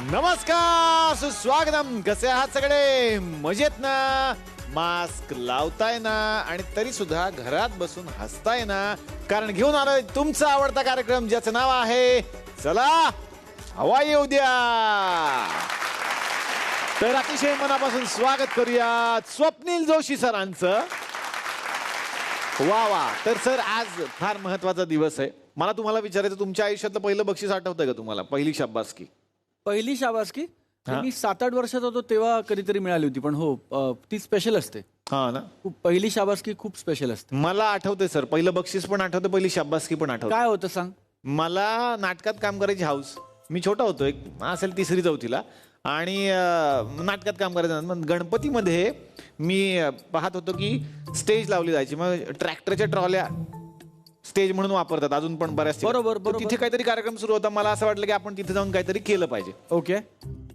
नमस्कार, सुस्वागतम. कसे आहात सगळे? मजेत ना? मास्क लावताय ना? आणि तरी सुद्धा घरात बसून हसताय ना? कारण घेऊन आलोय तुमचा आवडता कार्यक्रम ज्याचं नाव आहे चला हवा येऊ द्या. तर अतिशय मनापासून स्वागत करूया स्वप्नील जोशी सरांचं. वा वा. तर सर, आज फार महत्वाचा दिवस आहे. मला तुम्हाला विचारायचं, तुमच्या आयुष्यातलं पहिलं बक्षीस आठवतंय का तुम्हाला? पहिली शाबासकी. पहिली शाबासकी मी 7-8 वर्षात होतो तेव्हा कधीतरी मिळाली होती, पण हो ती स्पेशल असते. हा ना. पहिली शाबासकी खूप स्पेशल असते. मला आठवतंय सर, पहिलं बक्षीस पण आठवतं, पहिली शाबासकी पण आठवतं. काय होतं सांग? मला नाटकात काम करायची हाऊस. मी छोटा होतो, एक असेल 3री-4थीला, आणि नाटकात काम करायचं. मग गणपतीमध्ये मी पाहत होतो की स्टेज लावली जायची. मग ट्रॅक्टरच्या ट्रॉल्या स्टेज म्हणून वापरतात अजून पण बऱ्याच ठिकाणी. बरोबर. तिथे काहीतरी कार्यक्रम सुरू होता. मला असं वाटलं की आपण तिथे जाऊन काहीतरी केलं पाहिजे. ओके.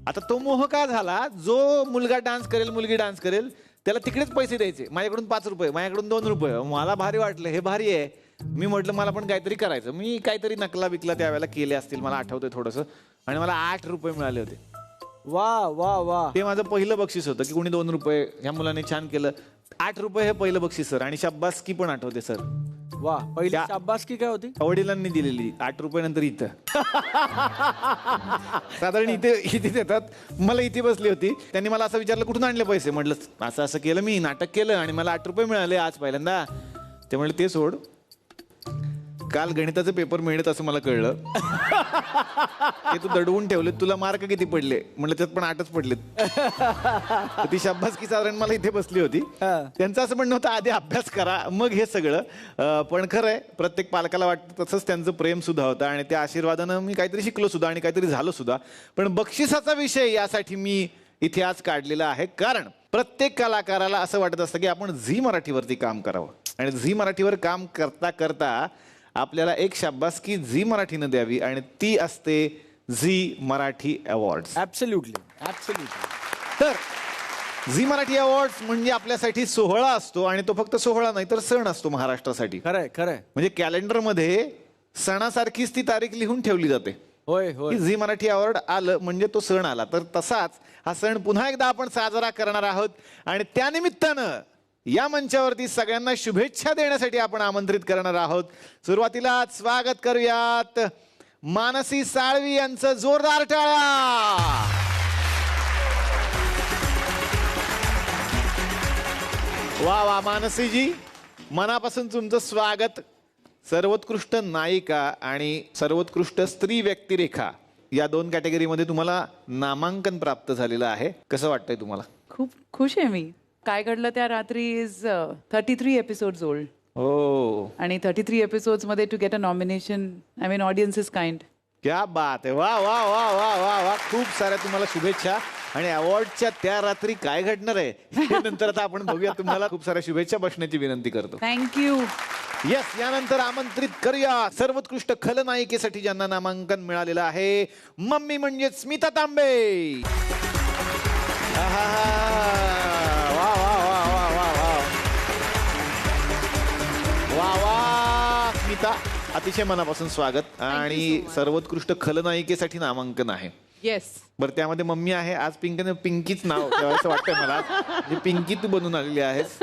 आता तो मोह का झाला? जो मुलगा डान्स करेल, मुलगी डान्स करेल, त्याला तिकडेच पैसे द्यायचे. माझ्याकडून 5 रुपये, माझ्याकडून 2 रुपये. मला भारी वाटलं, हे भारी आहे. मी म्हटलं मला पण काहीतरी करायचं. मी काहीतरी नकला बिकला त्यावेळेला केले असतील, मला आठवतंय थोडंसं. आणि मला 8 रुपये मिळाले होते. वा वा वा. ते माझं पहिलं बक्षीस होतं की कोणी 2 रुपये, ह्या मुलाने छान केलं. 8 रुपये हे पहिलं बक्षीस सर. आणि शाबासकी पण आठवते सर. वा. पहिली शाबासकी काय होती? वडिलांनी दिलेली 8 रुपये. नंतर इथं साधारण इथे देतात. मला इथे बसली होती. त्यांनी मला असं विचारलं, कुठून आणले पैसे? म्हटलं असं असं केलं, मी नाटक केलं आणि मला 8 रुपये मिळाले आज पहिल्यांदा. ते म्हणले ते सोड, काल गणिताचं पेपर मिळत असं मला कळलं. ते तू दडवून ठेवले, तुला मार्क किती पडले? म्हटलं त्यात पण 8च पडलेत. ती शाबासकी साधारण मला इथे बसली होती. त्यांचं असं म्हणणं होतं, आधी अभ्यास करा मग हे सगळं. पण खरं आहे, प्रत्येक पालकाला वाटतं तसंच त्यांचं प्रेम सुद्धा होतं. आणि त्या आशीर्वादानं मी काहीतरी शिकलो सुद्धा आणि काहीतरी झालो सुद्धा. पण बक्षिसाचा विषय यासाठी मी इथे आज काढलेला आहे, कारण प्रत्येक कलाकाराला असं वाटत असतं की आपण झी मराठीवरती काम करावं. आणि झी मराठीवर काम करता करता आपल्याला एक शाबासकी झी मराठीनं द्यावी, आणि ती असते झी मराठी अवॉर्ड्स. ऍब्सोल्युटली. तर झी मराठी अवॉर्ड्स म्हणजे आपल्यासाठी सोहळा असतो. आणि तो फक्त सोहळा नाही तर सण असतो महाराष्ट्रासाठी. खरंय. म्हणजे कॅलेंडरमध्ये सणासारखीच ती तारीख लिहून ठेवली जाते. होय. झी मराठी अवॉर्ड आलं म्हणजे तो सण आला. तर तसाच हा सण पुन्हा एकदा आपण साजरा करणार आहोत. आणि त्यानिमित्तानं या मंचावरती सगळ्यांना शुभेच्छा देण्यासाठी आपण आमंत्रित करणार आहोत. सुरुवातीला स्वागत करूयात मानसी साळवी यांचं. जोरदार टाळ्या. वा वा. मानसीजी, मनापासून तुमचं स्वागत. सर्वोत्कृष्ट नायिका आणि सर्वोत्कृष्ट स्त्री व्यक्तिरेखा या 2 कॅटेगरीमध्ये तुम्हाला नामांकन प्राप्त झालेलं आहे. कसं वाटतंय तुम्हाला? खूप खुश आहे मी. काय घडलं त्या रात्री इज 33 एपिसोड्स ओल्ड. हो. आणि 33 एपिसोड्स मध्ये to get a nomination, I mean audience is kind. क्या बात आहे. वा वा वा वा वा वा. खूप साऱ्या तुम्हाला शुभेच्छा. आणि अवॉर्डच्या त्या रात्री काय घडणार आहे हे नंतर आता आपण बघूया. तुम्हाला खूप साऱ्या शुभेच्छा बसण्याची विनंती करतो. थँक्यू. येस. यानंतर आमंत्रित करूया सर्वोत्कृष्ट खलनायिकेसाठी ज्यांना नामांकन मिळालेलं आहे. मम्मी म्हणजे स्मिता तांबे. वा वा. स्मिता, अतिशय मनापासून स्वागत. आणि सर्वोत्कृष्ट खलनायिकेसाठी नामांकन आहे. येस. बरं, त्यामध्ये मम्मी आहे. आज पिंकीच नाव ठेवायचं वाटतंय मला. पिंकी तू बनून आलेली आहेस.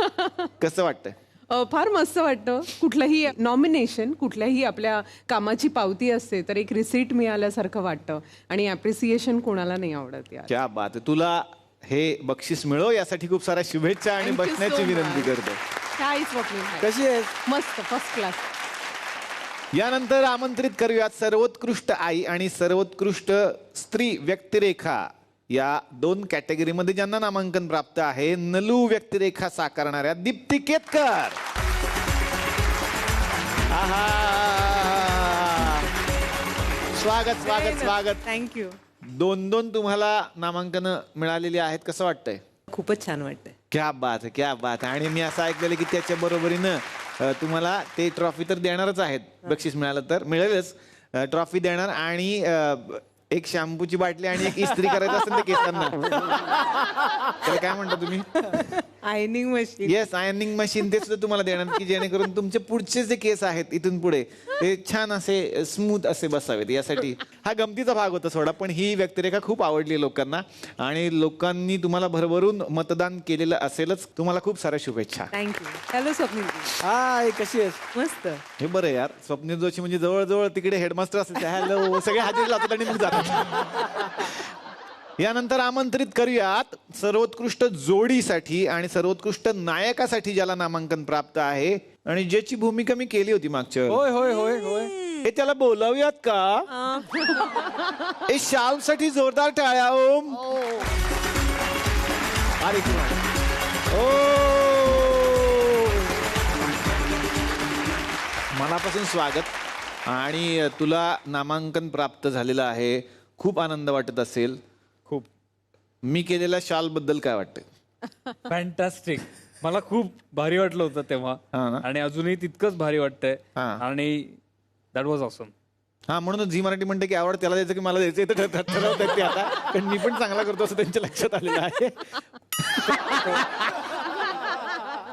कसं वाटतंय? फार मस्त वाटतं. कुठलंही नॉमिनेशन, कुठल्याही आपल्या कामाची पावती असते तर एक रिसीट मिळाल्यासारखं वाटतं. आणि ॲप्रिसिएशन कोणाला नाही आवडत यार. क्या बात आहे. तुला हे बक्षीस मिळो यासाठी खूप साऱ्या शुभेच्छा आणि Thank you बसण्याची so विनंती much. करतो. काय स्वप्नील भाई? कशी आहे? मस्त, फर्स्ट क्लास. यानंतर आमंत्रित करूयात सर्वोत्कृष्ट आई आणि सर्वोत्कृष्ट स्त्री व्यक्तिरेखा या 2 कॅटेगरीमध्ये ज्यांना नामांकन प्राप्त आहे. नलू व्यक्तिरेखा साकारणाऱ्या दीप्ती केतकर. स्वागत स्वागत स्वागत. थँक्यू. 2 तुम्हाला नामांकन मिळालेली आहेत. कसं वाटतंय? खूपच छान वाटतंय. क्या बात आहे, क्या बात आहे. आणि मी असं ऐकलेलं की त्याच्या बरोबरीनं तुम्हाला ते ट्रॉफी तर देणारच आहेत. बक्षीस मिळालं तर मिळेलच. ट्रॉफी देणार आणि एक शॅम्पूची बाटली आणि एक इस्त्री करायचं असेल तर केसांना. तर काय म्हणता तुम्ही? Ironing machine. Yes, ironing machine ते सुद्धा तुम्हाला देणार की जेणेकरून तुमचे पुढचे जे केस आहेत इथून पुढे ते छान असे स्मूथ असे बसावेत. यासाठी हा गमतीचा भाग होता सोडा, पण ही व्यक्तिरेखा खूप आवडली लोकांना आणि लोकांनी तुम्हाला भरभरून मतदान केलेलं असेलच. तुम्हाला खूप साऱ्या शुभेच्छा. थँक्यू. हॅलो स्वप्नील. हाय, कशी आहेस? मस्त. हे बरं यार, स्वप्नील जोशी म्हणजे जवळजवळ तिकडे हेडमास्टर असते, हॅलो सगळे हजेरी लावतात आणि मग जातात. यानंतर आमंत्रित करूयात सर्वोत्कृष्ट जोडीसाठी आणि सर्वोत्कृष्ट नायकासाठी ज्याला नामांकन प्राप्त आहे आणि ज्याची भूमिका मी केली होती मागच्या वेळेला. होय होय होय होय. हे त्याला बोलावूयात का? हे शाल साठी जोरदार टाळ्या. ओम अरे ओ, मनापासून स्वागत. आणि तुला नामांकन प्राप्त झालेलं आहे, खूप आनंद वाटत असेल. खूप मी केलेल्या शाल बद्दल काय वाटतंय? फॅन्टास्टिक. मला खूप भारी वाटलं होतं तेव्हा हा ना? आणि अजूनही तितकंच भारी वाटतंय. हा. आणि दॅट वॉज ऑसम. हा, म्हणून झी मराठी म्हणते की अवॉर्ड त्याला द्यायचं की मला द्यायचं, तर ठरवतात ते आता, कारण मी पण चांगला करतो असं त्यांच्या लक्षात आलेलं आहे.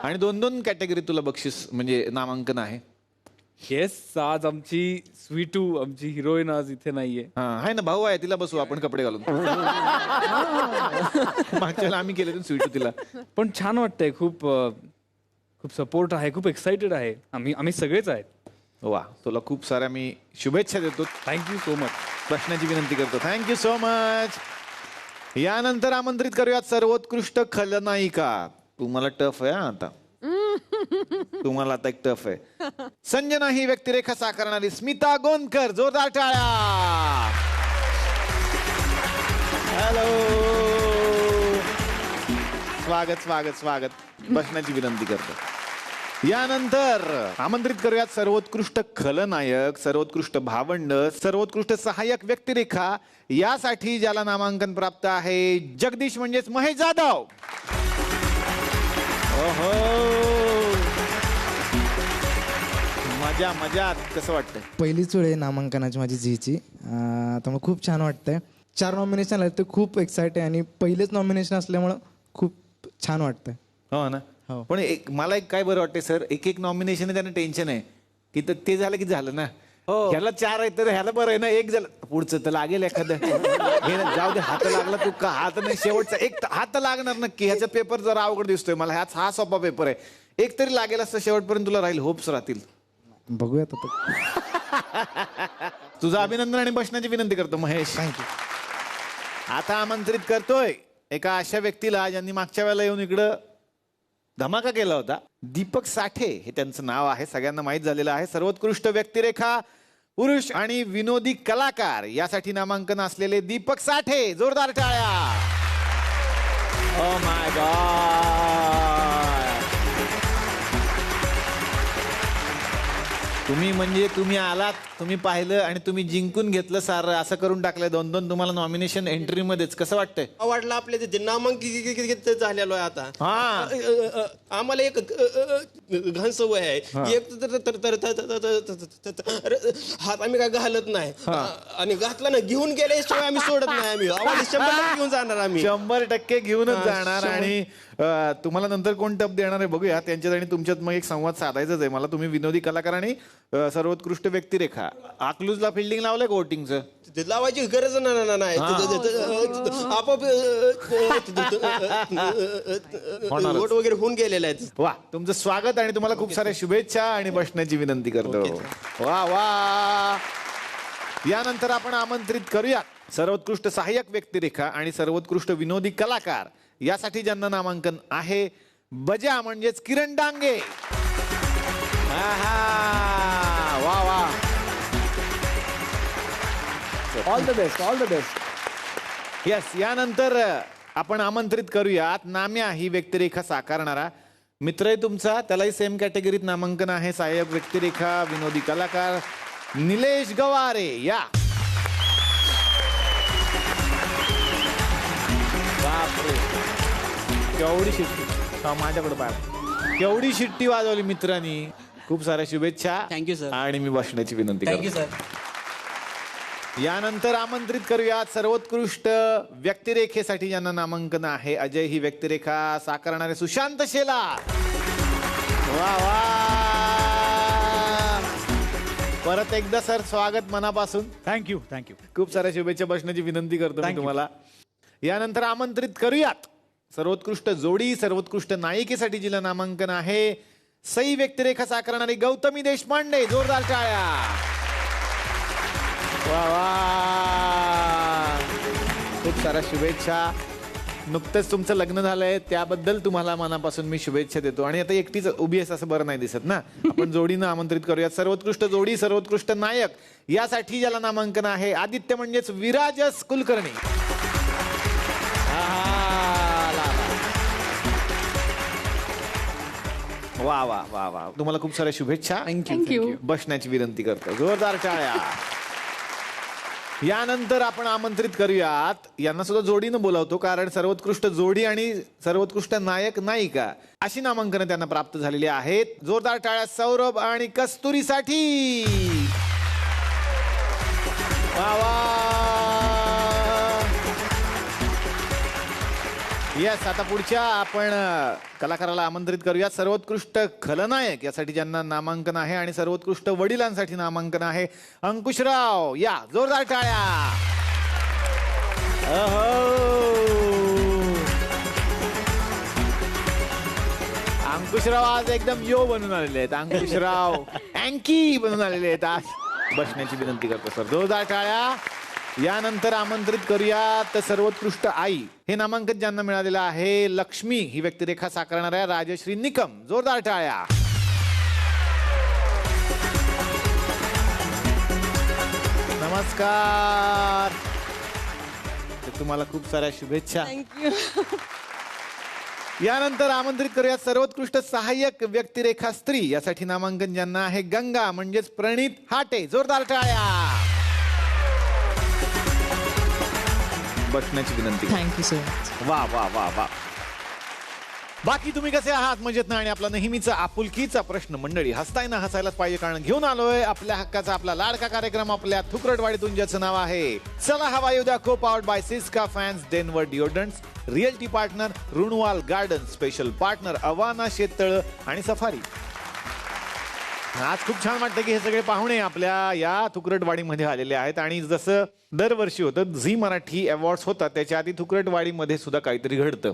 आणि 2-2 कॅटेगरी तुला बक्षीस म्हणजे नामांकन आहे. येस, आज आमची स्वीटू, आमची हिरोईन आज इथे नाहीये. हा, आहे ना, भाऊ आहे, तिला बसवू आपण कपडे घालून. मागच्या वेळेला आम्ही केले स्वीट तिला. पण छान वाटतंय, खूप खूप सपोर्ट आहे, खूप एक्साइटेड आहे. आम्ही सगळेच आहेत. वा, तुला खूप साऱ्या मी शुभेच्छा देतो. Thank you so much. प्रश्नाची विनंती करतो. Thank you so much. यानंतर आमंत्रित करूयात सर्वोत्कृष्ट खलनायिका. तुम्हाला टफ आहे हा आता, तुम्हाला आता एक टफ आहे. संजना ही व्यक्तिरेखा साकारणारी स्मिता गोंदकर. जोरदार टाळ्या. हॅलो, स्वागत स्वागत स्वागत. बसण्याची विनंती करतो. यानंतर आमंत्रित करूयात सर्वोत्कृष्ट खलनायक, सर्वोत्कृष्ट भावंड, सर्वोत्कृष्ट सहाय्यक व्यक्तिरेखा यासाठी ज्याला नामांकन प्राप्त आहे, जगदीश म्हणजेच महेश जाधव. ओहो, मजा मजा. कसं वाटतंय? पहिलीच वेळ आहे नामांकनाची माझी झीची. त्यामुळे खूप छान वाटतंय. 4 नॉमिनेशन आले, ते खूप एक्साइट आहे आणि पहिलेच नॉमिनेशन असल्यामुळं खूप छान वाटतंय. हो ना. हो. पण मला एक काय बरं वाटतंय सर, एक नॉमिनेशन आहे, त्यांना टेन्शन आहे की ते झालं की झालं ना. ह्याला 4 आहेत तर ह्याला बरं आहे ना, एक झालं पुढचं तर लागेल एखादं. हे ना, जाऊ दे, हात लागला तू का, हात नाही शेवटचा एक हात लागणार नक्की. ह्याचा पेपर जरा अवघड दिसतोय मला, हा सोपा पेपर आहे. एक तरी लागेल असतं शेवटपर्यंत, तुला राहील, होप्स राहतील. बघूयात आता. तुझं अभिनंदन आणि बसण्याची विनंती करतो महेश. थँक्यू. आता आमंत्रित करतोय एका अशा व्यक्तीला ज्यांनी मागच्या वेळेला येऊन इकडं धमाका केला होता. दीपक साठे हे त्यांचं नाव आहे, सगळ्यांना माहीत झालेलं आहे. सर्वोत्कृष्ट व्यक्तिरेखा पुरुष आणि विनोदी कलाकार यासाठी नामांकन असलेले दीपक साठे. जोरदार टाळ्या. Oh my God. तुम्ही आलात, तुम्ही पाहिलं आणि तुम्ही जिंकून घेतलं सारं, असं करून टाकलंय. 2-2 तुम्हाला नॉमिनेशन एंट्री मध्येच. कसं वाटतंय? वाटलं आपल्या तिथे नामांकित झालेलो आहे आता. हा, आम्हाला एक घाण सवय आहे, एक हात आम्ही काय घालत नाही आणि घातला ना घेऊन गेल्याशिवाय आम्ही सोडत नाही. आम्ही आम्हाला 100% घेऊन जाणार. आम्ही 100% घेऊनच जाणार. आणि तुम्हाला नंतर कोण टप देणार आहे बघूया. त्यांच्यात आणि तुमच्यात मग एक संवाद साधायचाच आहे मला. तुम्ही विनोदी कलाकार आणि सर्वोत्कृष्ट व्यक्तिरेखा. अकलूजला फिल्डिंग लावलंय का वोटिंगचं? लावायची गरज नाही. आपोआप वोट वगैरे होऊन गेलेले आहेत. वा, तुमचं स्वागत आणि तुम्हाला खूप साऱ्या शुभेच्छा आणि बसण्याची विनंती करतो. वा वा. यानंतर आपण आमंत्रित करूया सर्वोत्कृष्ट सहाय्यक व्यक्तिरेखा आणि सर्वोत्कृष्ट विनोदी कलाकार यासाठी ज्यांना नामांकन आहे, बजा म्हणजेच किरण डांगे. वा वा. All the best, all the best. Yes. यानंतर आपण आमंत्रित करूयात नाम्या ही व्यक्तिरेखा साकारणारा मित्र आहे तुमचा, त्यालाही सेम कॅटेगरीत नामांकन आहे. सहाय्यक व्यक्तिरेखा विनोदी कलाकार निलेश गवारे. या. बापरे, केवढी शिट्टी. माझ्याकडे पाय, केवढी शिट्टी वाजवली मित्रांनी. खूप साऱ्या शुभेच्छा. Thank you sir. आणि मी बसण्याची विनंती करतो. Thank you sir. यानंतर आमंत्रित करूयात सर्वोत्कृष्ट व्यक्तिरेखेसाठी ज्यांना नामांकन आहे. अजय ही व्यक्तिरेखा साकारणारे सुशांत शेला. वा वा. परत एकदा सर स्वागत मनापासून. थँक्यू. खूप साऱ्या शुभेच्छा बसण्याची विनंती करतो मी तुम्हाला. यानंतर आमंत्रित करूयात सर्वोत्कृष्ट जोडी सर्वोत्कृष्ट नायिकेसाठी जिला नामांकन आहे. सई व्यक्तिरेखा साकारणारी गौतमी देशपांडे. जोरदार टाळ्या. वा वा. खूप साऱ्या शुभेच्छा. नुकतंच तुमचं लग्न झालंय त्याबद्दल तुम्हाला मनापासून मी शुभेच्छा देतो. आणि आता एकटीच उभी आहेस असं बरं नाही दिसत ना. आपण जोडीनं आमंत्रित करूयात सर्वोत्कृष्ट जोडी सर्वोत्कृष्ट नायक यासाठी ज्याला नामांकन आहे आदित्य म्हणजेच विराजस कुलकर्णी. वा वा वा वा. तुम्हाला खूप साऱ्या शुभेच्छा. थँक्यू. बसण्याची विनंती करतो. जोरदार टाळ्या. यानंतर आपण आमंत्रित करूयात यांना सुद्धा जोडीनं बोलावतो कारण सर्वोत्कृष्ट जोडी आणि सर्वोत्कृष्ट नायक नायिका अशी नामांकनं त्यांना प्राप्त झालेली आहेत. जोरदार टाळ्या सौरभ आणि कस्तुरीसाठी. वा वा. येस. आता पुढच्या आपण कलाकाराला आमंत्रित करूया. सर्वोत्कृष्ट खलनायक यासाठी ज्यांना नामांकन आहे आणि सर्वोत्कृष्ट वडिलांसाठी नामांकन आहे अंकुशराव. या जोरदार टाळ्या. अंकुशराव आज एकदम यो बनून आलेले आहेत. अंकुशराव अँकी बनून आलेले आहेत आज. बसण्याची विनंती करतो सर. जोरदार टाळ्या. यानंतर आमंत्रित करूयात सर्वोत्कृष्ट आई हे नामांकन ज्यांना मिळालेलं आहे. लक्ष्मी ही व्यक्तिरेखा साकारणाऱ्या राजश्री निकम. जोरदार टाळ्या. नमस्कार. तुम्हाला खूप साऱ्या शुभेच्छा. यानंतर आमंत्रित करूयात सर्वोत्कृष्ट सहाय्यक व्यक्तिरेखा स्त्री यासाठी नामांकन ज्यांना आहे गंगा म्हणजेच प्रणित हाटे. जोरदार टाळ्या. बसण्याची विनंती. Thank you so much. वा वा वा वा. बाकी तुम्ही कसे आहात मजेत ना. आणि आपला नेहमीचा आपुलकीचा प्रश्न मंडळी हसताय ना हसायलाच पाहिजे कारण घेऊन आलोय आपल्या हक्काचा आपला लाडका कार्यक्रम आपल्या थुकरटवाडीतून ज्याचं नाव आहे चला हवा येऊ द्या. Co powered by Syska fans Denver deodorants realty partner Runwal garden special partner Avana शेततळ आणि सफारी. आज खूप छान वाटतं की हे सगळे पाहुणे आपल्या या थुकरटवाडीमध्ये आलेले आहेत. आणि जसं दरवर्षी होतं झी मराठी अवॉर्ड्स होतात त्याच्या आधी थुकरटवाडीमध्ये सुद्धा काहीतरी घडतं.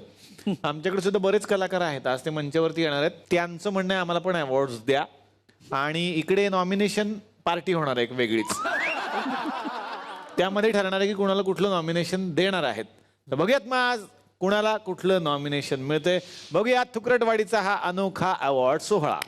आमच्याकडे सुद्धा बरेच कलाकार आहेत आज ते मंचावरती येणार आहेत. त्यांचं म्हणणं आहे आम्हाला पण अवॉर्ड्स द्या. आणि इकडे नॉमिनेशन पार्टी होणार आहे एक वेगळीच. त्यामध्ये ठरणार आहे की कुणाला कुठलं नॉमिनेशन देणार आहेत. तर बघूयात मग आज कुणाला कुठलं नॉमिनेशन मिळतंय. बघूयात थुकरटवाडीचा हा अनोखा अवॉर्ड सोहळा.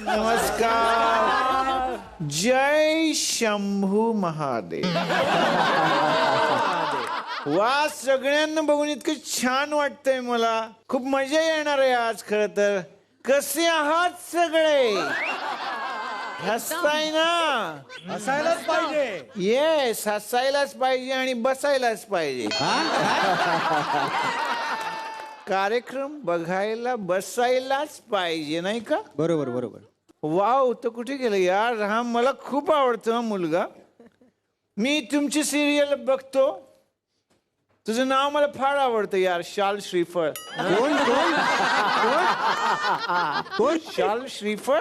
नमस्कार. जय शंभू महादेव. वा. सगळ्यांना बघून इतकं छान वाटतंय मला. खूप मजा येणार आहे आज. खरं तर कसे आहात सगळे. हसताय ना. हसायलाच पाहिजे. येस. हसायलाच पाहिजे आणि बसायलाच पाहिजे. कार्यक्रम बघायला बसायलाच पाहिजे नाही का. बरोबर. वाव. तर कुठे गेलं यार. हा मला खूप आवडतो हा मुलगा. मी तुमची सिरियल बघतो. तुझं नाव मला फार आवडतं यार. शाल श्रीफळ. कोण शाल श्रीफळ.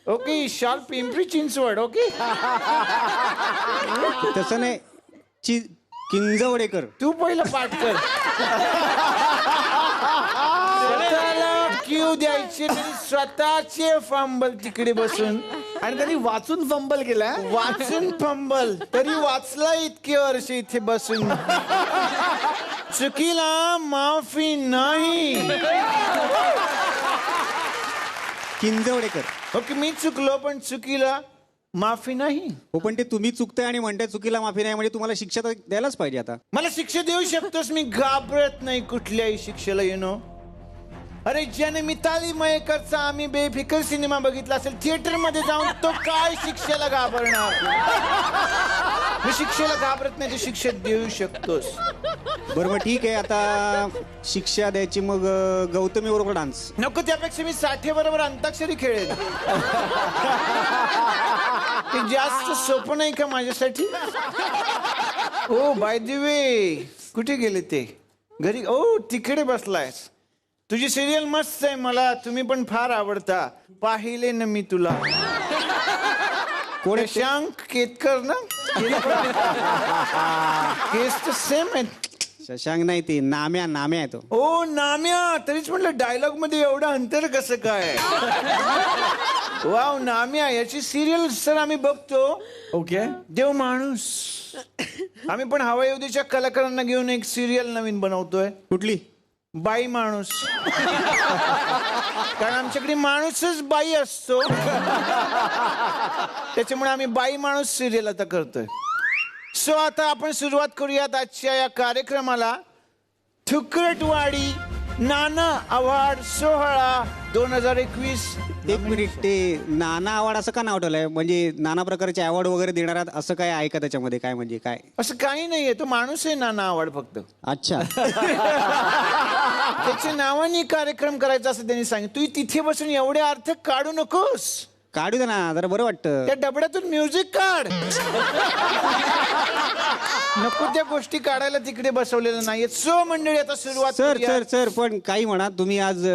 ओके. शाल पिंपरी चिंचवड. ओके. तसं नाही. किंजवडेकर. तू पहिलं पाठ कर. क्यू द्यायचे स्वतःचे फंबल तिकडे बसून. आणि त्यांनी वाचून फंबल केला. वाचून फंबल तरी वाचला इतके वर्ष इथे बसून. चुकीला माफी नाही. किंजवडेकर. ओके. मी चुकलो पण चुकीला माफी नाही. हो पण ते तुम्ही चुकताय आणि म्हणताय चुकीला माफी नाही म्हणजे तुम्हाला शिक्षा तर द्यायलाच पाहिजे. आता मला शिक्षा देऊ शकतोस. मी घाबरत नाही कुठल्याही शिक्षेला. अरे ज्याने मिताली मयेकरचा आम्ही बेफिकर सिनेमा बघितला असेल थिएटर मध्ये जाऊन, तो काय शिक्षेला घाबरणार? मी शिक्षेला घाबरत नाही, तू शिक्षा देऊ शकतोस. बरोबर, ठीक आहे. आता शिक्षा द्यायची मग गौतमी बरोबर डान्स. नको, त्यापेक्षा मी साठे बरोबर अंताक्षरी खेळेन. ते जास्त सोपं नाही का माझ्यासाठी? ओ बाय द वे, कुठे गेले ते? घरी? ओ तिकडे बसलायस. तुझी सिरियल मस्त आहे, मला तुम्ही पण फार आवडता. पाहिले ना मी तुला. कोण? शशांक केतकर ना? केस तर सेम आहे. शशांक नाही, ते नाम्या आहे तो. ओ नाम्या, तरीच म्हटलं डायलॉग मध्ये एवढं अंतर कसं काय? वाव, नाम्या, याची सिरियल सर आम्ही बघतो. ओके, देव माणूस. आम्ही पण हवा येऊदेच्या कलाकारांना घेऊन एक सिरियल नवीन बनवतोय. कुठली? बाई माणूस. कारण आमच्याकडे माणूसच बाई असतो, त्याच्यामुळे आम्ही बाई माणूस सिरियल आता करतोय. सो आता आपण सुरुवात करूयात आजच्या या कार्यक्रमाला. थुकरटवाडी नाना अवॉर्ड सोहळा 2021. एक मिनिट, ते नाना अवॉर्ड असं का नाव ठेवलंय? म्हणजे नाना प्रकारचे अवॉर्ड वगैरे देणार आहात असं काय आहे का त्याच्यामध्ये? काय म्हणजे काय? असं काही नाहीये, तो माणूस आहे नाना अवॉर्ड फक्त. अच्छा. त्याच्या नावाने कार्यक्रम करायचा असं त्यांनी सांगितलं. तू तिथे बसून एवढे अर्थ काढू नकोस. काढू दे ना, जरा बरं वाटतं. त्या डबड्यातून म्युझिक काढ. नको त्या गोष्टी काढायला तिकडे बसवलेलं नाहीये. सो मंडळी, आता सुरुवात सर करूया. सर सर पण काही म्हणा, तुम्ही आज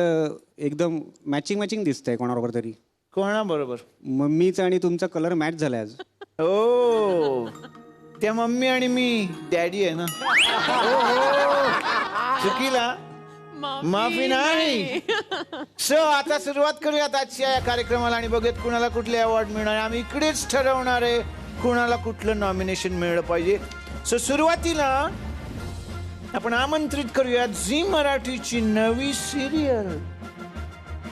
एकदम मॅचिंग दिसतंय कोणाबरोबर तरी. कोणाबरोबर? मम्मीचा आणि तुमचा कलर मॅच झालाय आज. ओ, त्या मम्मी आणि मी डॅडी आहे ना. चुकीला माफी नाही. सो आता सुरुवात करूयात आजच्या या कार्यक्रमाला आणि बघूयात कुणाला कुठले अवॉर्ड मिळणार. आम्ही इकडेच ठरवणार आहे कुणाला कुठलं नॉमिनेशन मिळलं पाहिजे. सो सुरुवातीला आपण आमंत्रित करूयात झी मराठीची नवी सिरियल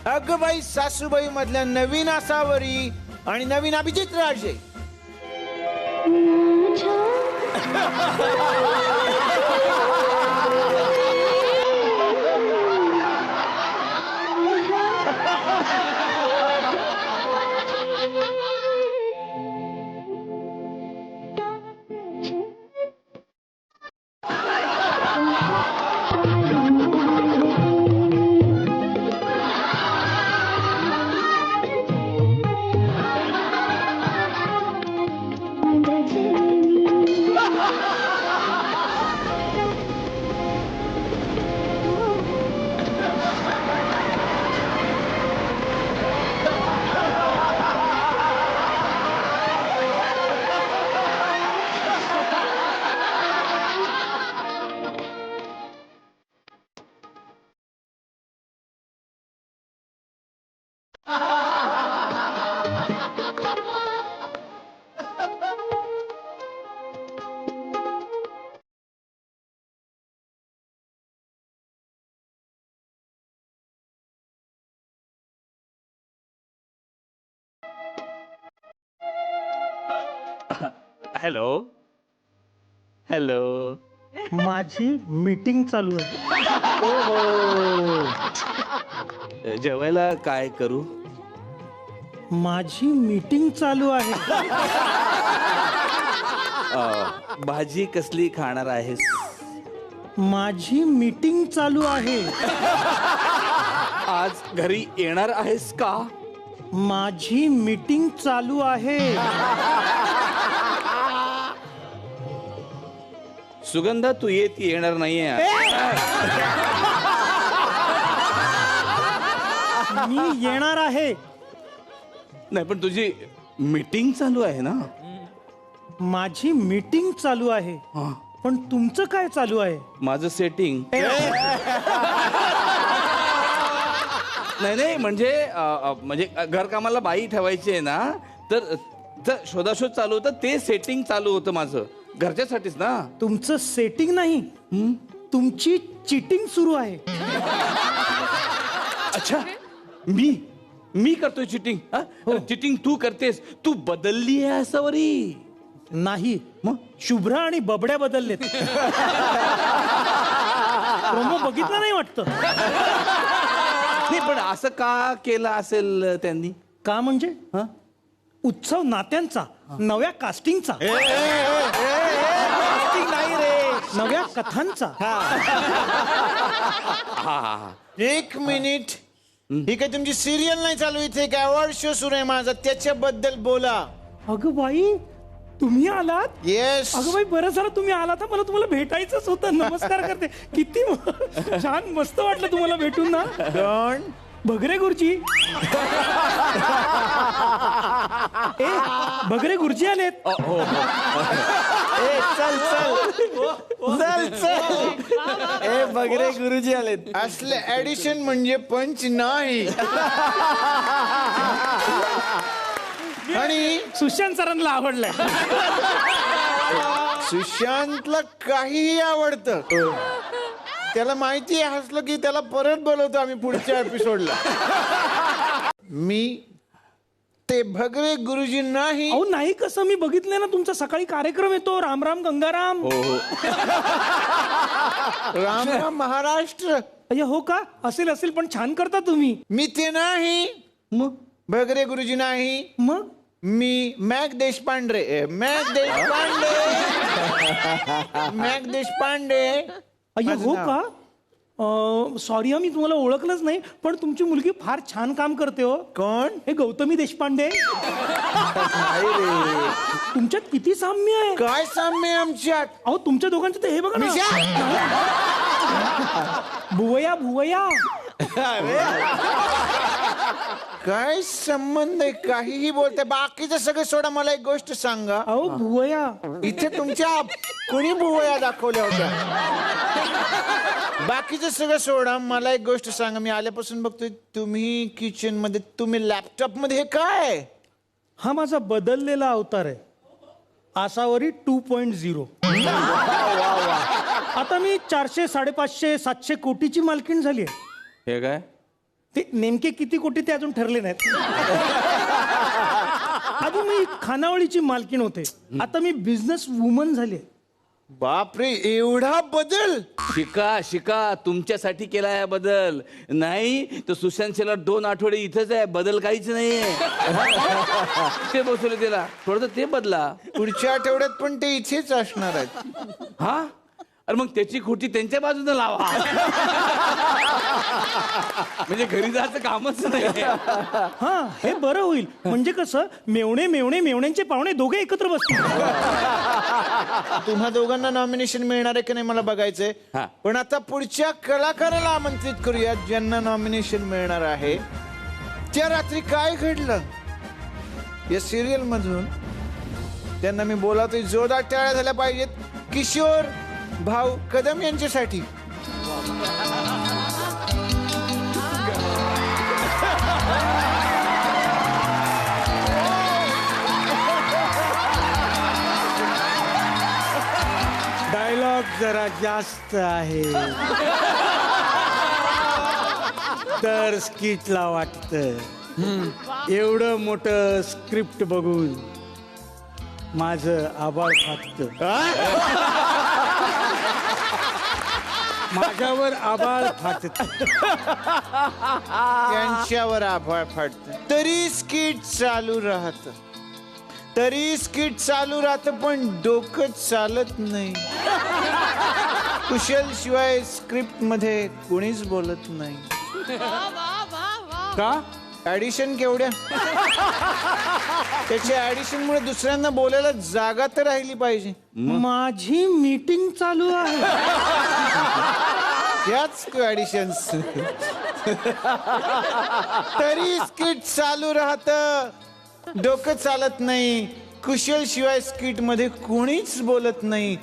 अगबाई सासूबाई मधल्या नवीन आसावरी आणि नवीन अभिजित राजे. हॅलो हॅलो, माझी मीटिंग चालू आहे. जेवायला काय करू? माझी मीटिंग चालू आहे. भाजी कसली खाणार आहेस? माझी मीटिंग चालू आहे. आज घरी येणार आहेस का? माझी मीटिंग चालू आहे. सुगंधा, तू येणार नाहीये. मी येणार आहे. नाही, पण तुझी मीटिंग चालू आहे ना? माझी मीटिंग चालू आहे. पण तुमचं काय चालू आहे? माझं सेटिंग. नाही, म्हणजे घरकामाला बाई ठेवायची आहे ना, तर शोधाशोध चालू होतं, ते सेटिंग चालू होतं माझं घरच्यासाठीच ना. तुमचं सेटिंग नाही, तुमची चिटिंग सुरू आहे. अच्छा, मी करतोय चिटिंग? चिटिंग तू करतेस? तू बदलली आहे आसावरी? नाही, मग शुभ्रा आणि बबड्या बदललेत. प्रोमो बघितला नाही वाटतं. नाही पण असं का केलं असेल त्यांनी? का म्हणजे उत्सव नात्यांचा, नव्या कास्टिंगचा, नाही रे. नव्या कथांचा. एक मिनिट, ही काय तुमची सिरियल नाही चालू, इथे एक अवॉर्ड शो सुरू आहे माझा, त्याच्याबद्दल बोला. अगं बाई तुम्ही आलात? येस. अगं बाई बरं झालं तुम्ही आलात, मला तुम्हाला भेटायचंच होतं. नमस्कार करते. किती छान, मस्त वाटलं तुम्हाला भेटून ना. कोण? भगरे गुरुजी. ए भगरे गुरुजी आलेत. चल चल चल चल. ए बगरे गुरुजी आलेत. असले ऍडिशन म्हणजे पंच नाही. आणि सुशांत सरांना आवडलंय. सुशांतला काहीही आवडतं. त्याला माहिती आहे हसलं की त्याला परत बोलवतो आम्ही पुढच्या एपिसोडला. मी ते भगरे गुरुजी नाही. अहो नाही, कसं मी बघितलंय ना तुमचा सकाळी कार्यक्रम येतो, राम राम गंगाराम. राम राम महाराष्ट्र. अय्या हो का? असेल पण छान करता तुम्ही. मी ते नाही. मग भगरे गुरुजी नाही. मग मी मॅक देशपांडे. मॅक देशपांडे. अय्या हो का? सॉरी मी तुम्हाला ओळखलंच नाही, पण तुमची मुलगी फार छान काम करते हो. कोण? हे गौतमी देशपांडे. तुमच्यात किती साम्य आहे. काय साम्य आमच्यात? अहो तुमच्या दोघांचं तर हे बघा ना. भुवया. काय संबंध आहे? काहीही बोलते. बाकीचं सगळं सोडा, मला एक गोष्ट सांगा. अहो भुवया. इथे तुमच्या कोणी भुवया दाखवल्या होत्या? बाकीचं सगळं सोडा, मला एक गोष्ट सांगा. मी आल्यापासून बघतोय तुम्ही किचन मध्ये, तुम्ही लॅपटॉप मध्ये, हे काय? हा माझा बदललेला अवतार आहे. आसावरी 2.0. आता मी 400, 550, 700 कोटीची मालकीण झाली आहे. हे काय? ते नेमके किती कोटी ते अजून ठरले नाहीत. आधी मी खानावळीची मालकीण होते, आता मी बिझनेस वुमन झाली. बापरे, एवढा बदल? शिका तुमच्यासाठी केला आहे बदल. नाही तर सुशांत शेला 2 आठवडे इथंच आहे, बदल काहीच नाहीये. ते बसवले त्याला, थोडं ते बदला. पुढच्या आठवड्यात पण ते इथेच असणार आहेत. हा, अरे मग त्याची खोटी त्यांच्या बाजूने लावा. म्हणजे घरी जायचं कामच नाही. हा हे बरं होईल. म्हणजे कसं मेवण्यांचे पाहुणे दोघे एकत्र बसतील. तुम्हा दोघांना नॉमिनेशन मिळणार आहे की नाही मला बघायचंय. पण आता पुढच्या कलाकाराला आमंत्रित करूया ज्यांना नॉमिनेशन मिळणार आहे. त्या रात्री काय घडलं या सिरियल मधून त्यांना मी बोलावतोय. जोरदार टाळ्या झाल्या पाहिजेत किशोर भाऊ कदम यांच्यासाठी. डायलॉग जरा जास्त आहे तर स्किटला वाटतं. एवढं मोठं स्क्रिप्ट बघून माझं आभाळ फाटतं. माझ्यावर आभाळ फाटत. त्यांच्यावर आभाळ फाटत. तरी स्किट चालू राहत पण डोकं चालत नाही. कुशल शिवाय स्क्रिप्ट मध्ये कोणीच बोलत नाही. का? ऍडिशन केवढ्या? त्याच्या ऍडिशन मुळे दुसऱ्यांना बोलायला जागा तर राहिली पाहिजे. माझी मीटिंग चालू आहे. त्याच ऍडिशन्स. तरी स्किट चालू राहत, डोकं चालत नाही. कुशल शिवाय स्किट मध्ये कोणीच बोलत नाही.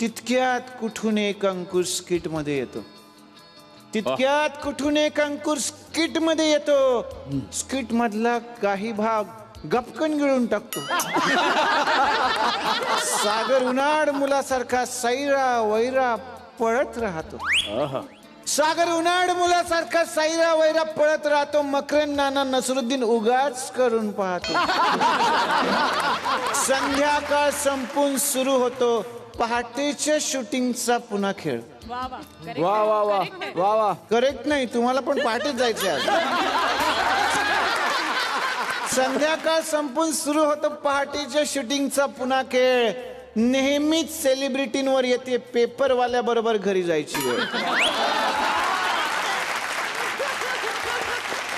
तितक्यात कुठून एक अंकुर स्किट मध्ये येतो. स्किट मध्ये येतो. स्किट मधला काही भाग गपकन गिळून टाकतो. सागर उन्हाळ मुलासारखा सैरा वैरा पळत राहतो. मकरन नाना नसरुद्दीन उगाच करून पाहतो. संध्याकाळ संपून सुरू होतो. पहाटेच्या शूटिंगचा पुन्हा खेळ. वा वा वा वा वा. करेक्ट नाही, तुम्हाला पण पहाटेच जायचंय आज. संध्याकाळ संपून सुरू होतं पहाटेच्या शूटिंगचा पुन्हा खेळ. नेहमीच सेलिब्रिटींवर येते पेपरवाल्या बरोबर घरी जायची वेळ.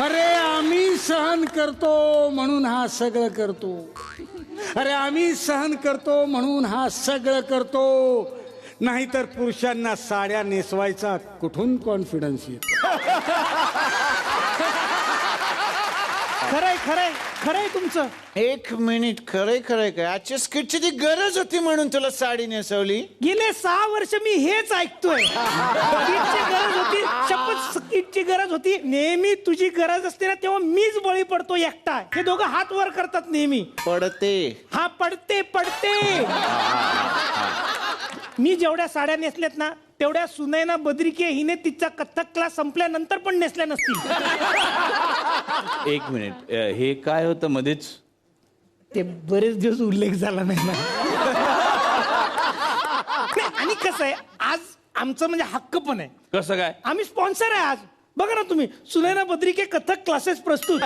अरे आम्ही सहन करतो म्हणून हा सगळं करतो. अरे आम्ही सहन करतो म्हणून हा सगळं करतो. नाहीतर पुरुषांना साड्या नेसवायचा कुठून कॉन्फिडन्स येतो. खरंय खरंय खरंय तुमचं. 1 मिनिट, खरंय खरंय काय? आजच्या स्किटची ती गरज होती म्हणून तुला साडी नेसवली? गेले 6 वर्ष मी हेच ऐकतोय. स्किटची गरज होती, शपथ स्किटची गरज होती. नेहमी तुझी गरज असते ना तेव्हा मीच बळी पडतो एकटा. हे दोघं हात वर करतात नेहमी. पडते. हा पडते पडते. मी जेवढ्या साड्या नेसल्यात ना तेवढ्या सुनैना बद्रिके हिने तिचा कथ्थक क्लास संपल्यानंतर पण नेसल्या नसतील. 1 मिनिट, हे काय होतं मध्येच? ते बरेच दिवस उल्लेख झाला नाही ना. आणि कसं आहे, आज आमचं म्हणजे हक्क पण आहे. कसं काय? आम्ही स्पॉन्सर आहे आज. बघा ना तुम्ही, सुनैना बद्रिके कथक क्लासेस प्रस्तुत.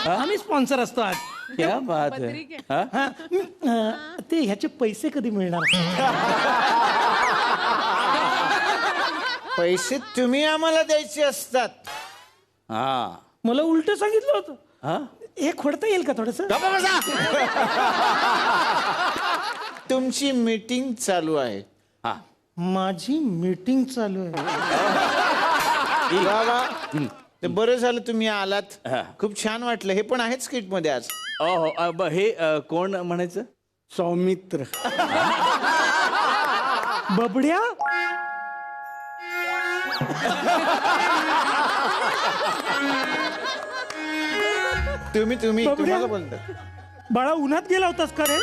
आम्ही स्पॉन्सर असतो आज. क्या बात है. हा? ते ह्याचे पैसे कधी मिळणार? पैसे तुम्ही आम्हाला द्यायचे असतात. हा, मला उलट सांगितलं होतं. हे खोडता येईल का थोडस? तुमची मीटिंग चालू आहे. हा, माझी मीटिंग चालू आहे. वा. ते बरं झालं तुम्ही आलात. खूप छान वाटलं. हे पण आहेत स्किट मध्ये आज. हे कोण म्हणायचं? सौमित्र. बबड्या. तुम्ही तुम्हाला बोलता. बाळा उन्हात गेला होतास का रे?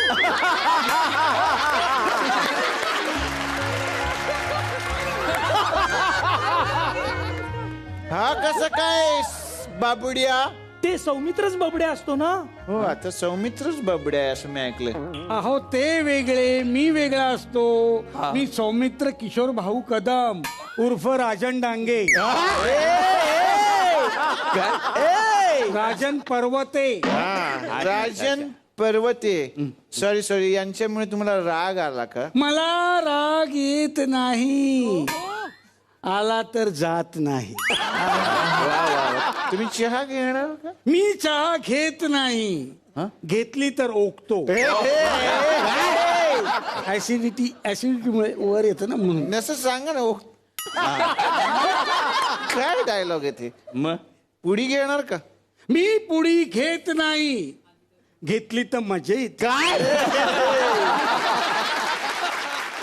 हा कसं काय बाबुड्या? ते सौमित्रच बबड्या असतो ना. हो, आता सौमित्रच बाबुड्या आहे असं मी ऐकलंय. अहो ते वेगळे, मी वेगळा असतो. मी सौमित्र किशोर भाऊ कदम उर्फ राजन डांगे. राजन पर्वते. राजन पर्वते. सॉरी, यांच्यामुळे तुम्हाला राग आला का? मला राग येत नाही, आला तर जात नाही. तुम्ही चहा घेणार का? मी चहा घेत नाही, घेतली तर ओकतो. ऍसिडिटीमुळे वर येतं ना म्हणून. असं सांगा ना. काय डायलॉग येते? मग पुडी घेणार का? मी पुडी घेत नाही, घेतली तर मजा येत. काय?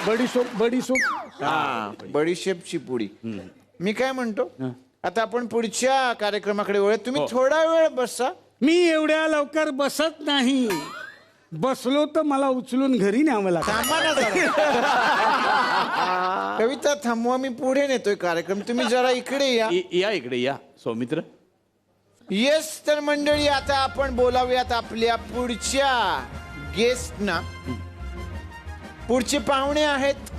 बडीशोप. बडीशेपची पुडी. मी काय म्हणतो, आता आपण पुढच्या कार्यक्रमाकडे वळूया. तुम्ही थोडा वेळ बसा. मी एवढ्या लवकर बसत नाही. बसलो तर मला उचलून घरी न्यावं लागतं. थांबा ना जरा. कविता थांबवा, मी पुढे नेतोय कार्यक्रम. तुम्ही जरा इकडे या. या इकडे या सौमित्र. येस, तर मंडळी आता आपण बोलावूयात आपल्या पुढच्या गेस्टना. पुढचे पाहुणे आहेत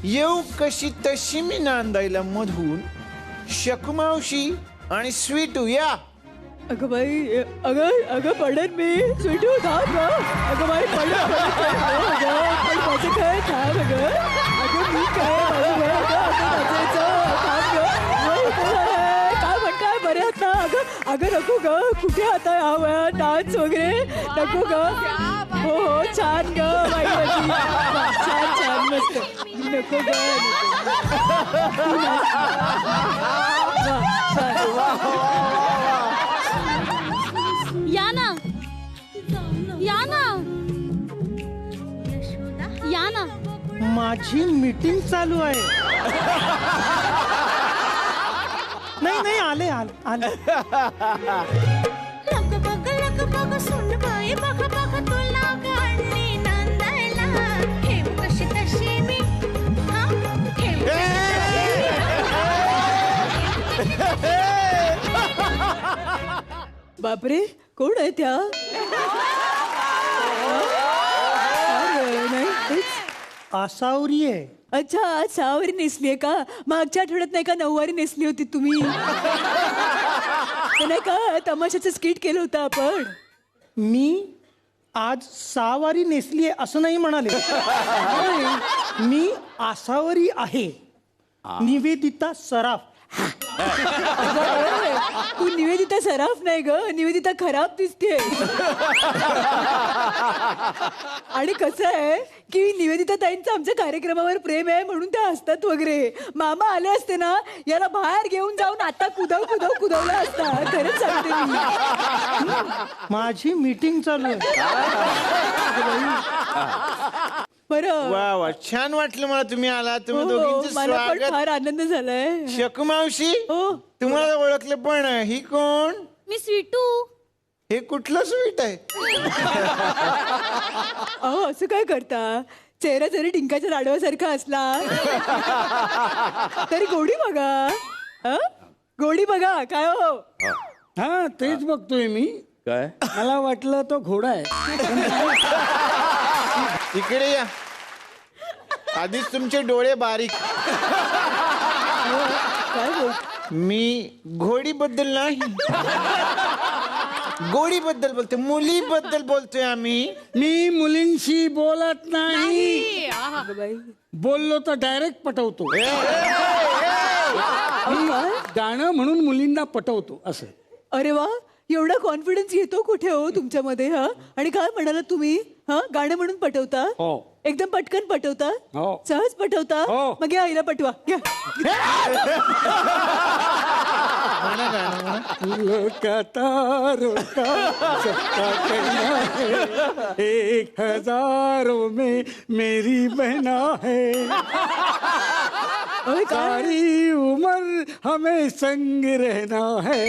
येऊ कशी तशी मी नांदायला मधून शकमावशी आणि स्वीटू. या. अगं बाई, अगं पडेल मी. स्वीटू थांब ग. अगं बाई पडेल. पण माझं काय थांब ग. अगं मी काय काय म्हणताय? बरे आहात ना? अगं नको ग. कुठे आता हवं डान्स वगैरे नको ग. हो छान ग. छान मस्त. नको ग. या ना, या ना, या ना. माझी मीटिंग चालू आहे. नाही आले. बापरे, कोण आहे त्या? आसावरी आहे. अच्छा, आज 6 वारी नेसलीये का? मागच्या आठवड्यात नाही का 9 वारी नेसली होती तुम्ही? ते नाही का तमाशाचं स्किट केलं होतं आपण. मी आज 6 वारी नेसली आहे असं नाही म्हणाले. मी आसावरी आहे. निवेदिता सराफ. तू निवेदिता सराफ नाही ग, निवेदिता खराब दिसते. आणि कसं आहे की निवेदिता ताईंचं आमच्या कार्यक्रमावर प्रेम आहे म्हणून त्या हसतात वगैरे. मामा आले असते ना याला बाहेर घेऊन जाऊन आता कुदवला असता. खरंच सांगते मी. माझी मीटिंग चालू आहे. बरं, वा वा, छान वाटलं मला तुम्ही आला. तुम्ही दोघींचं मला पण स्वागत. फार आनंद झालाय. शकू मावशी, हो. तुम्हाला ओळखलं पण ही कोण? मी स्वीटू. हे कुठलं स्वीट आहे? अहो असं काय करता? चेहरा जरी डिंकाच्या लाडवासारखा असला तरी गोडी बघा. हं? गोडी बघा काय हो. हा तेच बघतोय मी. काय मला वाटलं तो घोडा आहे. इकडे या. आधीच तुमचे डोळे बारीक. काय बोल. मी घोडीबद्दल नाही, गोडीबद्दल बोलतोय, मुलीबद्दल बोलतोय आम्ही. मी मुलींशी बोलत नाही. बोललो तर डायरेक्ट पटवतो. मी गाणं म्हणून मुलींना पटवतो असं. अरे वा, एवढा कॉन्फिडन्स येतो कुठे हो तुमच्यामध्ये? हा, आणि काय म्हणाला तुम्ही? हा, गाणं म्हणून पटवता? हो. एकदम पटकन पटवता? हो. सहज पटवता? हो. मग या आईला पटवा. घ्या. रोका सबका कहना है, 1000 में मेरी बहना है, सारी उम्र हमें संग रहना है.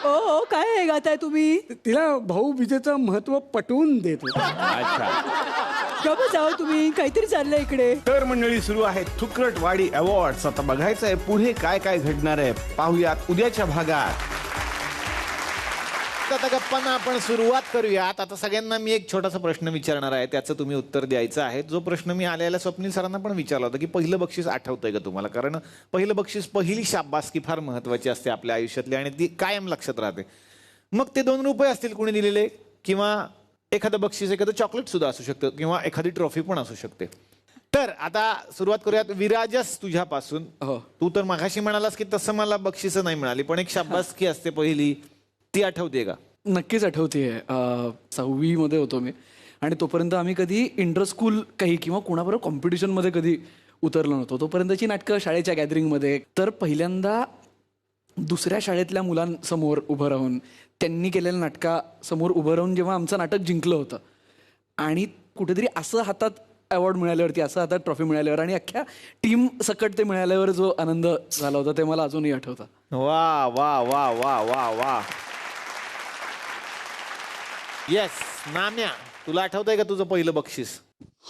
ओ काय गाताय तुम्ही? तिला भाऊबीजेचं महत्व पटवून देतो. गप्प जाओ तुम्ही, काहीतरी चाललंय इकडे. तर मंडळी, सुरू आहे थुकरटवाडी अवॉर्ड्स. आता बघायचं आहे पुढे काय काय घडणार आहे. पाहूयात उद्याच्या भागात. आता गप्पांना आपण सुरुवात करूयात. आता सगळ्यांना मी एक छोटासा प्रश्न विचारणार आहे, त्याचं तुम्ही उत्तर द्यायचं आहे. जो प्रश्न मी आलेल्या स्वप्नील सरांना पण विचारला होता की पहिलं बक्षीस आठवतंय का तुम्हाला? कारण पहिलं बक्षीस, पहिली शाबासकी फार महत्वाची असते आपल्या आयुष्यातली आणि ती कायम लक्षात राहते. मग ते 2 रुपये असतील कुणी दिलेले, किंवा एखादं बक्षीस, एखादं चॉकलेट सुद्धा असू शकतं, किंवा एखादी ट्रॉफी पण असू शकते. तर आता सुरुवात करूयात विराजस तुझ्यापासून. तू तर मागाशी म्हणालास की तसं मला बक्षीस नाही मिळाली, पण एक शाबासकी असते पहिली, ती आठवते का? नक्कीच आठवते. 6वी मध्ये होतो मी आणि तोपर्यंत आम्ही कधी इंटर स्कूल काही किंवा कोणाबरोबर कॉम्पिटिशनमध्ये कधी उतरलो नव्हतो. तोपर्यंतची नाटकं शाळेच्या गॅदरिंगमध्ये. तर पहिल्यांदा दुसऱ्या शाळेतल्या मुलांसमोर उभं राहून, त्यांनी केलेल्या नाटकासमोर उभं राहून जेव्हा आमचं नाटक जिंकलं होतं आणि कुठेतरी असं हातात अवॉर्ड मिळाल्यावरती, असं हातात ट्रॉफी मिळाल्यावर आणि अख्ख्या टीम सकट ते मिळाल्यावर जो आनंद झाला होता ते मला अजूनही आठवतं. वा वा वा वा वा वा. येस, नाम्या, तुला आठवतंय का तुझं पहिलं बक्षीस?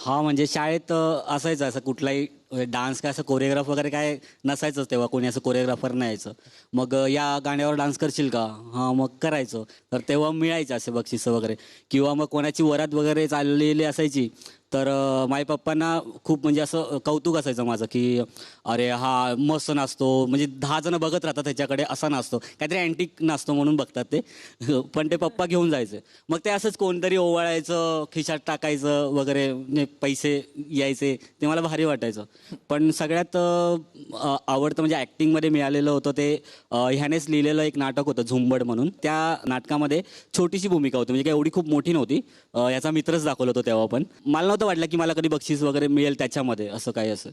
हा, म्हणजे शाळेत असायचं असं कुठलाही डान्स काय असं कोरिओग्राफ वगैरे काय नसायचंच तेव्हा. कोणी असं कोरिओग्राफर नाही यायचं. मग या गाण्यावर डान्स करशील का? हां, मग करायचं. तर तेव्हा मिळायचं असे बक्षिसं वगैरे. किंवा मग कोणाची वरात वगैरे चाललेली असायची तर माझ्या पप्पांना खूप म्हणजे असं कौतुक असायचं माझं की अरे हा मस्त नाचतो, म्हणजे 10 जण बघत राहतात त्याच्याकडे, असा नाचतो, काहीतरी अँटिक नाचतो म्हणून बघतात ते. पण ते पप्पा घेऊन जायचे. मग ते असंच कोणतरी ओवाळायचं, खिशात टाकायचं वगैरे, म्हणजे पैसे यायचे, ते मला भारी वाटायचं. पण सगळ्यात आवडतं म्हणजे ॲक्टिंगमध्ये मिळालेलं होतं ते ह्यानेच लिहिलेलं एक नाटक होतं झुंबड म्हणून. त्या नाटकामध्ये छोटीशी भूमिका होती, म्हणजे काही एवढी खूप मोठी नव्हती. याचा मित्रच दाखवलं होतं तेव्हा. पण मला नव्हतं वाटलं की मला कधी बक्षीस वगैरे मिळेल त्याच्यामध्ये, असं काही असं.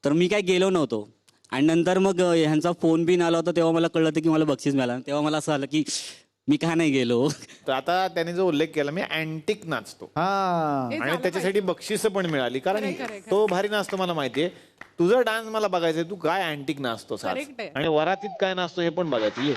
तर मी काय गेलो नव्हतो. आणि नंतर मग ह्यांचा फोन बिन आला होता तेव्हा मला कळलं की मला बक्षीस मिळालं. तेव्हा मला असं आलं की मी का नाही गेलो. तर आता त्याने जो उल्लेख केला, मी अँटिक नाचतो, आणि त्याच्यासाठी बक्षीस पण मिळाली, कारण तो भारी नाचतो मला माहितीये. तुझा डान्स मला बघायचंय, तू काय अँटिक नाचतोस आणि वरातीत काय नाचतो हे पण बघायचं. ये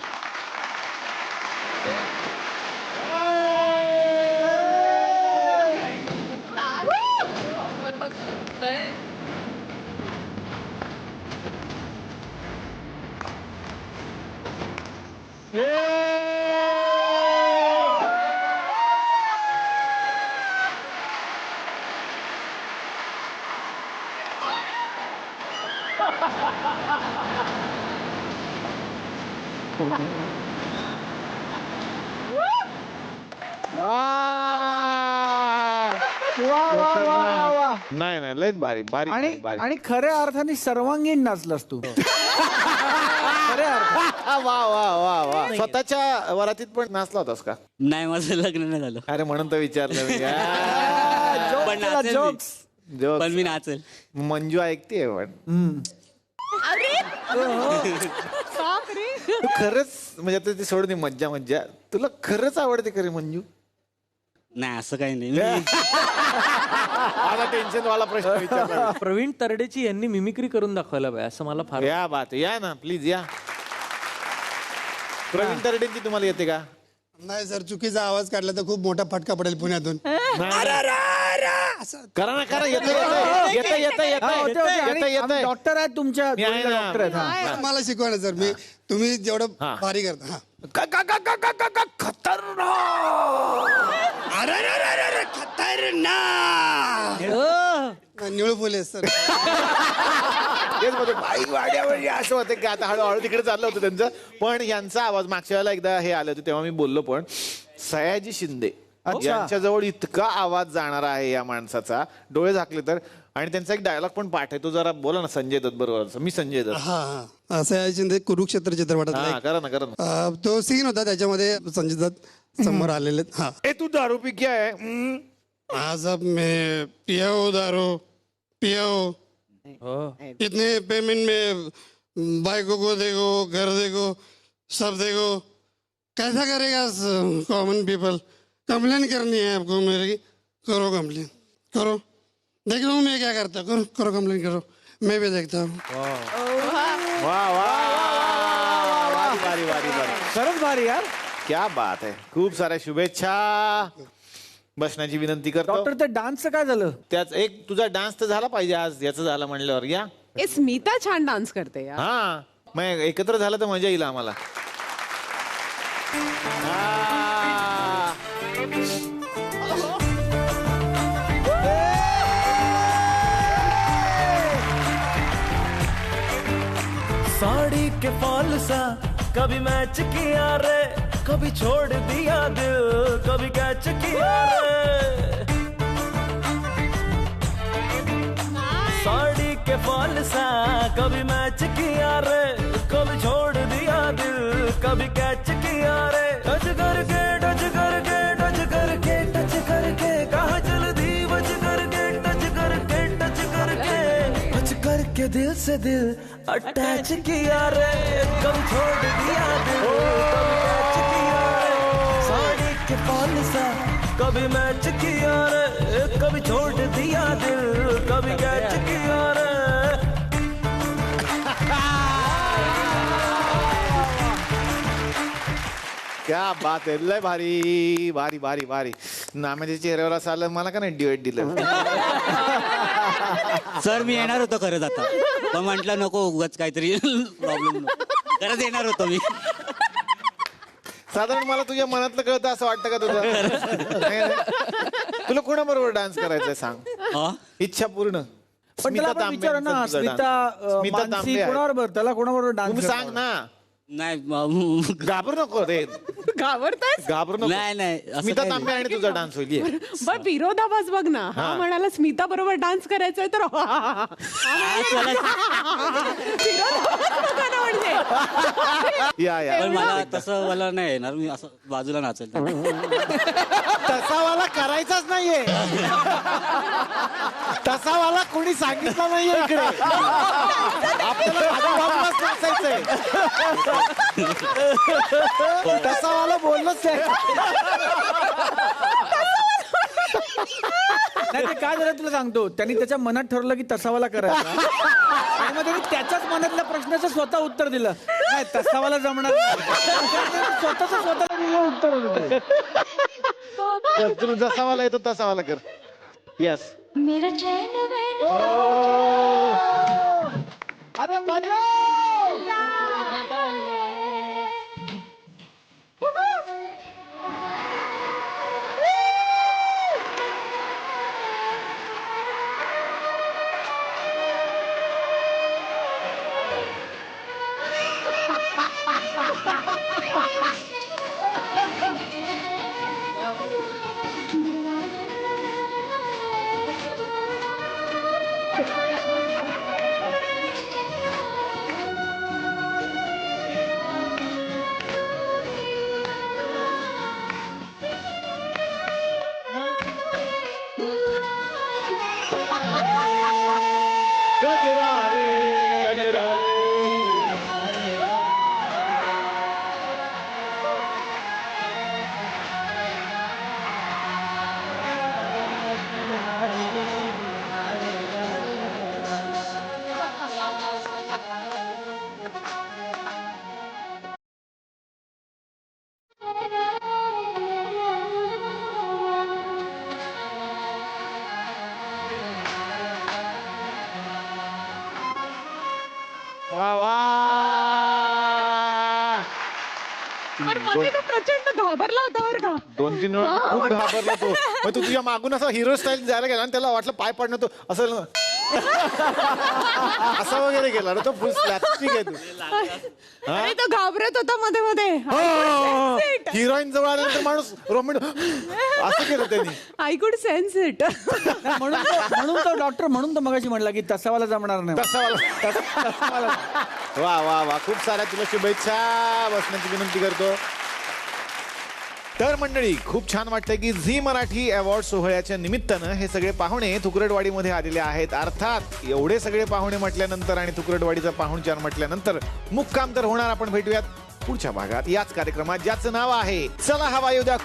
नाही नाही लयच भारी भारी आणि भारी. आणि खऱ्या अर्थाने सर्वांगीण नाचलास तू खऱ्या अर्थाने. वा वा वा वा स्वतःच्या वरातीत पण नाचला होतास का? नाही माझं लग्न नाही झालं. अरे म्हणून तर विचारलं मी. पण नाचेल मी. Jokes. पण मी नाचेल. मंजू ऐकते पण तू खरंच म्हणजे आता ते सोड दे मज्जा मज्जा. तुला खरंच आवडते खरे मंजू? नाही असं काही नाही. आता टेन्शन वाला प्रश्न विचारला. प्रवीण तरडेची यांनी मिमिक्री करून दाखवायला पाहिजे असं मला फार या बात या ना प्लीज या. प्रवीण तरडेंची तुम्हाला येते का? नाही सर चुकीचा आवाज काढला तर खूप मोठा फटका पडेल पुण्यातून. करा ना करा येतं डॉक्टर आहेत तुमच्या मी आहे ना. डॉक्टर आहेत हा. मला शिकवा ना सर मी तुम्ही जेवढं भारी करता हा. निळू फुले सर. तेच म्हणतो, बाई वाड्यावर या असं होतं की आता हळूहळू तिकडे चाललं होतं त्यांचं. पण यांचा आवाज मागच्या वेळेला एकदा हे आलं होतं तेव्हा मी बोललो पण सयाजी शिंदे यांच्याजवळ इतका आवाज जाणार आहे या माणसाचा डोळे झाकले तर. आणि त्यांचा एक डायलॉग पण पाठ आहे तो जरा बोला ना संजय दत्त बरोबर. मी संजय दत्त. हा हा सयाजी शिंदे कुरुक्षेत्र चित्रपटात करा ना करा ना. तो सीन होता त्याच्यामध्ये संजय दत्त समोर आलेले. हा ए तू दारू पी क्या है? हाँ साहब मैं पिया हूँ दारू पिया हूँ. इतने पेमेंट में बाइकों को देखो घर देखो सब देखो कैसा करेगा कॉमन पीपल. कंप्लेन करनी है आपको मेरी करो कंप्लेन करो देख लो मैं क्या करता करो करो कंप्लेन करो मैं भी देखता हूँ. वाह वाह भारी भारी भारी खरंच भारी यार. क्या बात आहे. खूप साऱ्या शुभेच्छा. बसण्याची विनंती करतो. डॉक्टर ते डान्सचं काय झालं? त्याच एक तुझा डान्स तर झाला पाहिजे आज. याचं झालं म्हणल्यावर या. ए स्मिता छान डान्स करते यार. हा मग एकत्र झालं तर मजा येईल आम्हाला. साड़ी के फॉल सा कभी मैच किया रे कभी छोड़ दिया दिल कभी कैच किया रे. साड़ी के फॉल सा कभी मैच किया रे कभी छोड़ दिया दिल कभी कैच किया रे. टच करके टच करके टच करके टच करके कहाँ चल दी बच करके टच करके टच करके टच करके दिल से दिल अटैच किया रे कभी छोड़ दिया दिल कभी कैच किया रे. साड़ी के फॉल सा कभी मैच किया रे कभी छोड़ दिया दिल कभी कैच किया रे. क्या बात आहे. लय भारी भारी भारी भारी. नाम्याच्या चेहऱ्यावर असं आलं मला का नाही डिवेट दिलं. सर मी येणार होतो खरंच आता पण म्हटलं नको उगाच काहीतरी प्रॉब्लेम नको. खरंच येणार होतो मी. साधारण मला तुझ्या मनातलं कळतं असं वाटतं का तुझं? नाही ना? तुला कोणाबरोबर डान्स करायचंय सांग. इच्छा पूर्ण. पण त्याला आपण विचारू ना स्मिता मानसी कोणाबरोबर त्याला कोणाबरोबर डान्स सांग ना. नाही घाबरू नको रे. घाबरताय? घाबरू नको. नाही नाही स्मिता तांबे आणि तुझा डान्स होईल. बर विरोधाभास बघ ना. हा म्हणाला स्मिता बरोबर डान्स करायचंय तर या या. पण मला तसं मला नाही येणार. मी असं बाजूला नाचेल. तसा वाला करायचाच नाहीये. तसा वाला कोणी सांगितलं नाहीये इकडे. आपल्याला बाजूलाच नाचायचंय. तसा वाला बोललोच आहे. नाही ते काय झालं तुला सांगतो. त्यांनी त्याच्या मनात ठरवलं की तसावाला करायचा आणि मग त्यांनी त्याच्याच मनातल्या प्रश्नाचं स्वतः उत्तर दिलं. नाही तसावाला जमणार स्वतःच स्वतःला उत्तर होतं. तुला जसा वाला येतो तसा वाला कर. यस. मेरा चैन अरे मजा. वा वा. पण मध्ये तो प्रचंड घाबरला होता बरं का. 2-3 वेळा खूप घाबरला तो. मग तू तुझ्या मागून असा हिरो स्टाईल जायला गेला आणि त्याला वाटलं पाय पडणं तो असं असं वगैरे गेला ना तो फुल स्लॅपस्टिक आहे तू. अरे तो घाबरत होता मध्ये मध्ये. हिरोईन जवळ आल्यानंतर माणूस रोमॅन्टिक असं केलं त्यांनी. I could sense it. म्हणून तो डॉक्टर म्हणून तो मगाशी म्हणला की तसावाला जमणार नाही. तसावाला. वा वा वा. खूप साऱ्या तुला शुभेच्छा. बसण्याची विनंती करतो. तर मंडळी खूप छान वाटतंय की झी मराठी अवॉर्ड सोहळ्याच्या निमित्तानं हे सगळे पाहुणे तुकडवाडीमध्ये आलेले आहेत. अर्थात एवढे सगळे पाहुणे म्हटल्यानंतर आणि तुकडवाडीचा पाहुणचार म्हटल्यानंतर मुक्काम तर होणार. आपण भेटूयात पुढच्या भागात याच कार्यक्रमात ज्याचं नाव आहे चला हवा येऊ द्या.